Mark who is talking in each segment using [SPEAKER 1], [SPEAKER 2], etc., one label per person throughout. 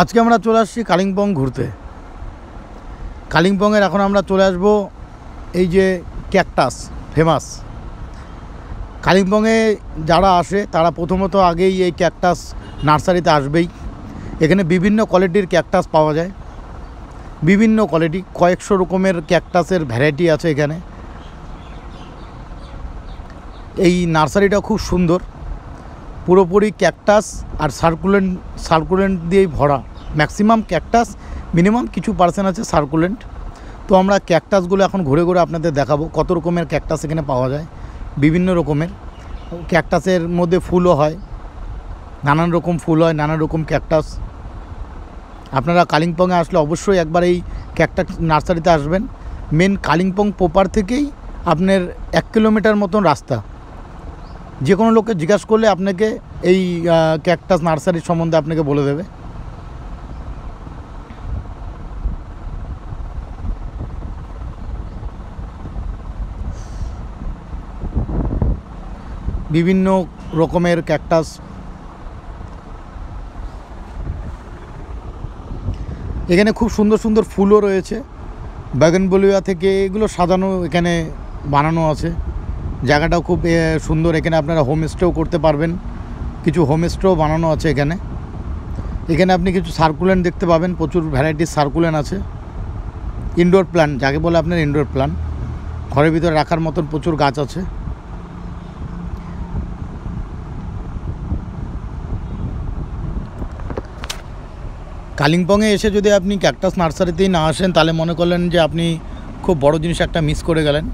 [SPEAKER 1] আজকে আমরা চলে আসছি কালিম্পং ঘুরতে। কালিম্পংয়ের এখন আমরা চলে আসব এই যে ক্যাকটাস ফেমাস। কালিম্পংয়ে যারা আসে তারা প্রথমত আগেই এই ক্যাকটাস নার্সারিতে আসবেই। এখানে বিভিন্ন কোয়ালিটির ক্যাকটাস পাওয়া যায়, বিভিন্ন কোয়ালিটি, কয়েকশো রকমের ক্যাকটাসের ভ্যারাইটি আছে এখানে। এই নার্সারিটা খুব সুন্দর, পুরোপুরি ক্যাকটাস আর সার্কুলেন্ট দিয়েই ভরা। ম্যাক্সিমাম ক্যাকটাস, মিনিমাম কিছু পার্সেন্ট আছে সার্কুলেন্ট। তো আমরা ক্যাকটাসগুলো এখন ঘুরে ঘুরে আপনাদের দেখাবো কত রকমের ক্যাকটাস এখানে পাওয়া যায়। বিভিন্ন রকমের ক্যাকটাসের মধ্যে ফুলও হয়, নানান রকম ফুল হয়, নানান রকম ক্যাকটাস। আপনারা কালিম্পংয়ে আসলে অবশ্যই একবার এই ক্যাকটাস নার্সারিতে আসবেন। মেন কালিম্পং প্রপার থেকেই আপনার 1 কিলোমিটার মতন রাস্তা। যে কোনো লোককে জিজ্ঞাসা করলে আপনাকে এই ক্যাকটাস নার্সারির সম্বন্ধে আপনাকে বলে দেবে। বিভিন্ন রকমের ক্যাকটাস এখানে, খুব সুন্দর সুন্দর ফুলও রয়েছে। বাগানবলিয়া থেকে এগুলো সাজানো, এখানে বানানো আছে। জায়গাটাও খুব সুন্দর। এখানে আপনারা হোমস্টেও করতে পারবেন, কিছু হোমস্টেও বানানো আছে এখানে। এখানে আপনি কিছু সার্কুলেন্ট দেখতে পাবেন, প্রচুর ভ্যারাইটির সার্কুলেন্ট আছে। ইনডোর প্ল্যান্ট যাকে বলে আপনার ইনডোর প্ল্যান্ট, ঘরের ভিতরে রাখার মতন প্রচুর গাছ আছে। কালিম্পংয়ে এসে যদি আপনি ক্যাকটাস নার্সারিতেই না আসেন তাহলে মনে করলেন যে আপনি খুব বড় জিনিস একটা মিস করে গেলেন।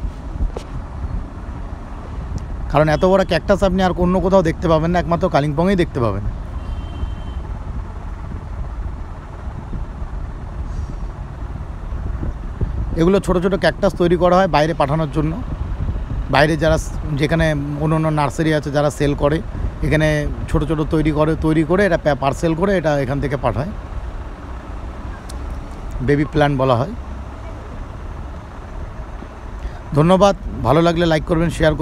[SPEAKER 1] কারণ এত বড় ক্যাকটাস আপনি আর অন্য কোথাও দেখতে পাবেন না, একমাত্র কালিম্পংয়েই দেখতে পাবেন। এগুলো ছোট ছোট ক্যাকটাস তৈরি করা হয় বাইরে পাঠানোর জন্য। বাইরে যারা, যেখানে অন্য অন্য নার্সারি আছে যারা সেল করে, এখানে ছোট ছোট তৈরি করে এটা পার্সেল করে এটা এখান থেকে পাঠায়। বেবি প্ল্যান্ট বলা হয়। ধন্যবাদ। ভালো লাগলে লাইক করবেন, শেয়ার করবেন।